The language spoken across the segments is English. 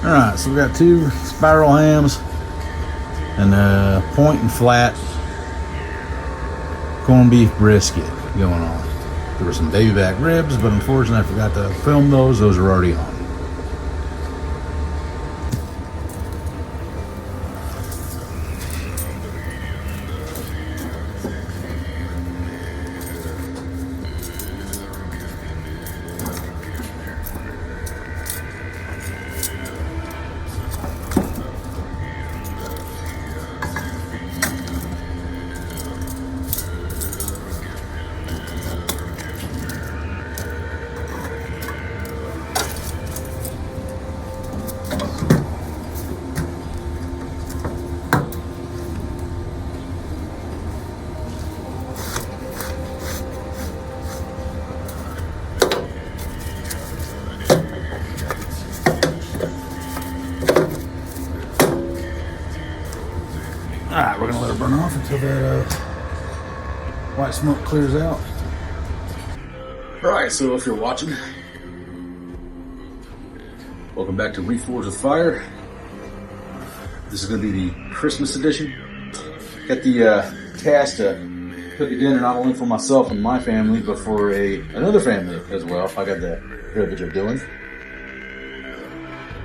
Alright, so we got two spiral hams and a point and flat corned beef brisket going on. There were some baby back ribs, but unfortunately I forgot to film those. Those are already on. Alright, we're going to let it burn off until that white smoke clears out. Alright, so if you're watching, welcome back to Reforge with Fire. This is going to be the Christmas edition. Got the task to cook a dinner not only for myself and my family, but for another family as well, if I got the privilege of doing.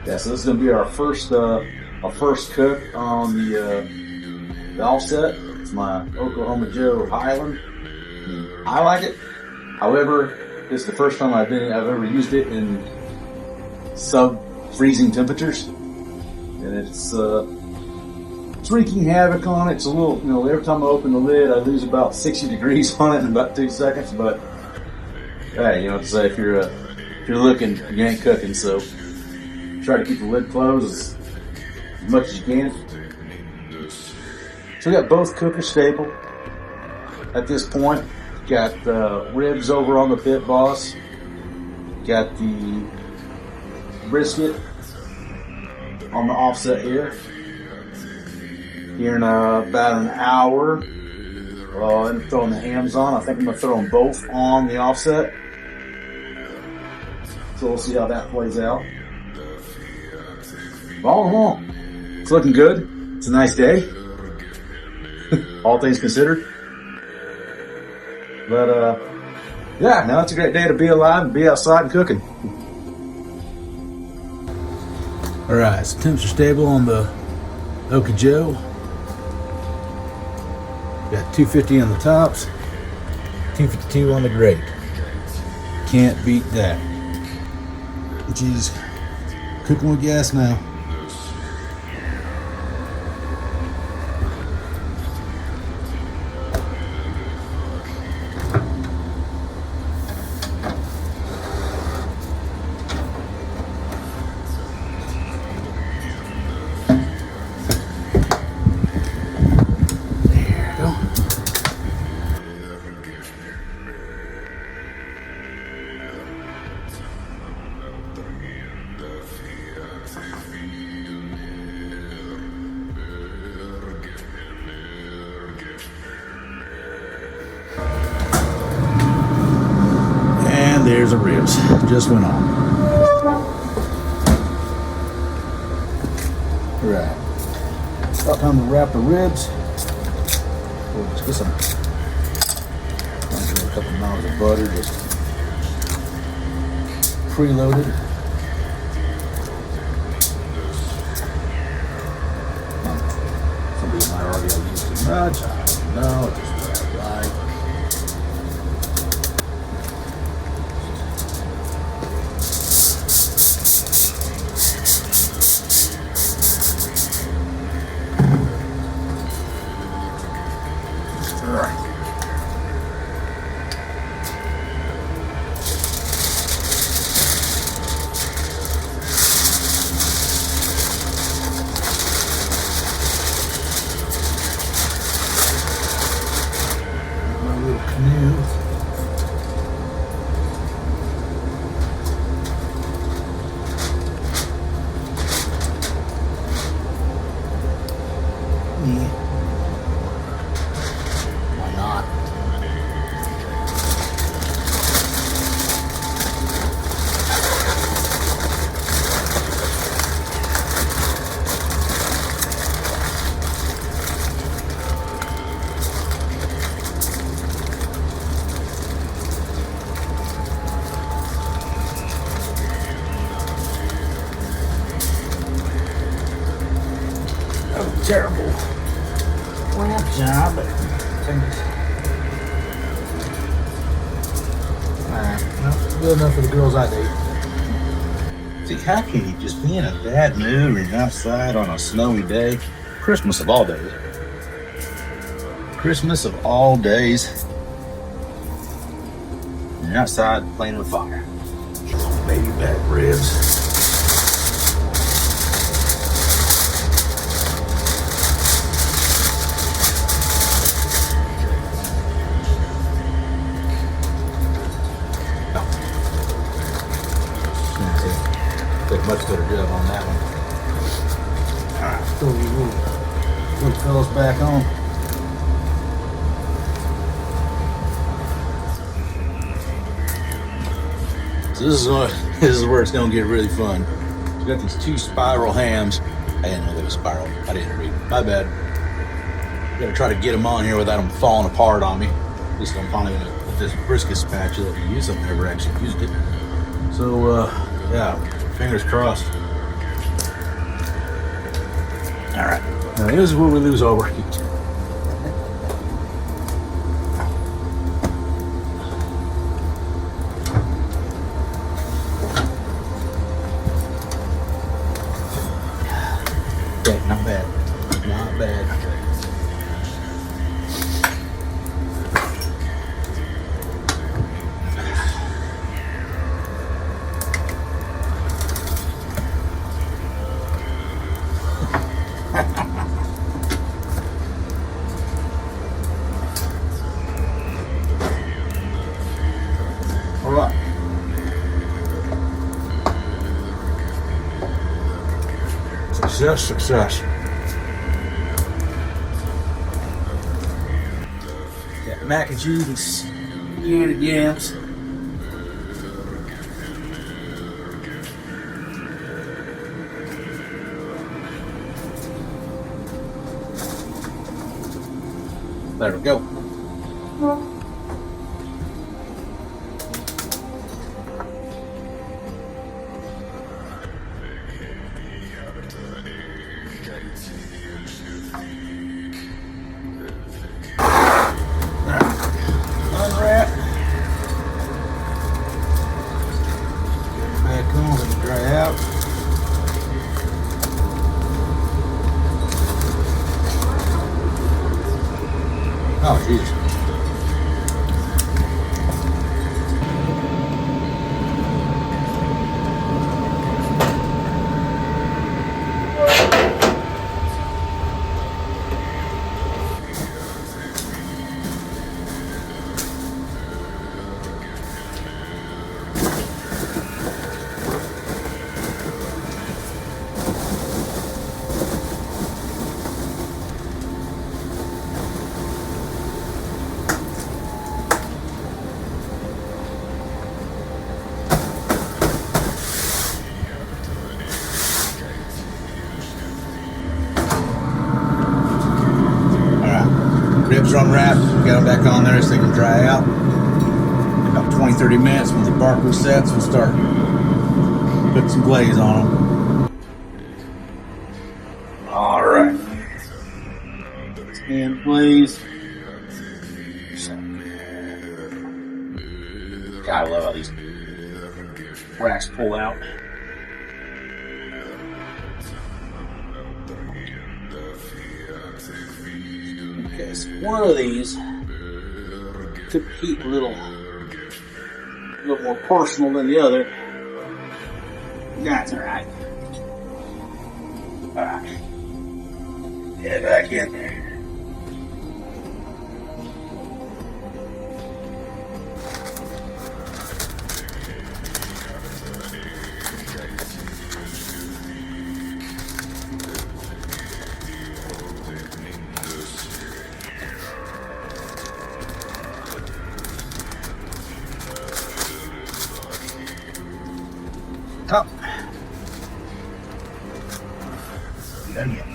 Yeah, so this is going to be our first cook on the offset. It's my Oklahoma Joe Highland. I like it. However, this is the first time I've ever used it in sub-freezing temperatures, and it's wreaking havoc on it. It's a little, every time I open the lid, I lose about 60 degrees on it in about 2 seconds. But hey, to say if you're looking, you ain't cooking. So try to keep the lid closed as much as you can. So we got both cookers stable at this point. Got the ribs over on the pit boss. Got the brisket on the offset here. Here in about an hour, I'm throwing the hams on. I think I'm gonna throw them both on the offset. So we'll see how that plays out. But all in all, it's looking good. It's a nice day. All things considered. But yeah, now it's a great day to be alive and be outside and cooking. Alright, so temps are stable on the Oka Joe. Got 250 on the tops, 252 on the grate. Can't beat that. Geez, cooking with gas now. There's the ribs. Just went on. Right. About time to wrap the ribs. We'll just get some. A couple knobs of butter, just preloaded. Somebody might already have used too much. I don't know. Just right. terrible ramp job, but well, good enough for the girls I date. See, how can you just be in a bad mood when you're outside on a snowy day? Christmas of all days. Christmas of all days. And you're outside playing with fire. Baby back ribs. Did a much better job on that one. Alright, throw these little fellas back on. So this is where it's gonna get really fun. We got these two spiral hams. I didn't know they were spiral. I didn't read. My bad. Gotta try to get them on here without them falling apart on me. At least I'm finally gonna put this brisket spatula that we use. I've never actually used it. So yeah, fingers crossed. All right, now this is where we lose all working. Okay, not bad, not bad. All right. Success, success. Got mac and cheese and candied yams. There we go. Unwrap. Get it back on, let it dry out. Oh, jeez. Ribs are unwrapped, got them back on there so they can dry out. In about 20-30 minutes, when the bark resets, we'll start putting some glaze on them. All right. Hand glaze. God, I love how these racks pull out. Okay, so one of these could keep a little more personal than the other. That's all right. All right, get back in there. Top. Done yet.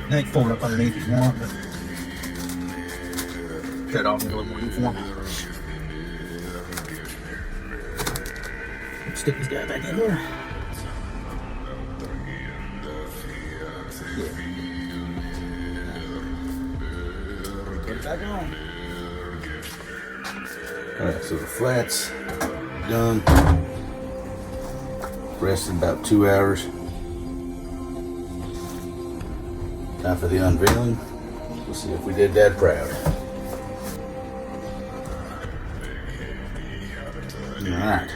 Now you can fold it up underneath if you want, but cut it off and go a little more uniform. Stick this guy back in here. Yeah. back on. Alright, so the flat's done. Rested about 2 hours. Time for the unveiling. We'll see if we did that proud. Alright.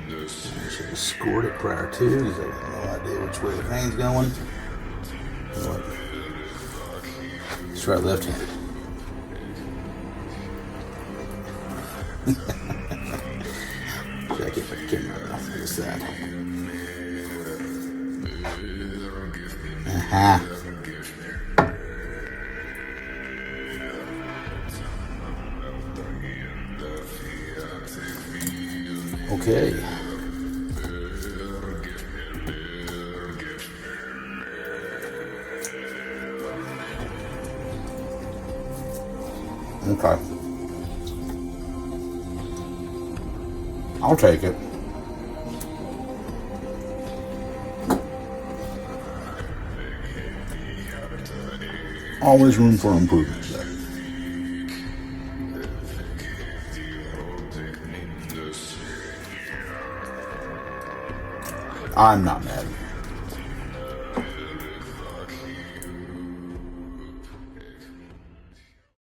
I should have scored it prior to, because I have no idea which way the thing's going. What? Let's try left-handed. Should I get my camera off to the side? Aha. Okay. Okay. I'll take it. Always room for improvement there. I'm not mad.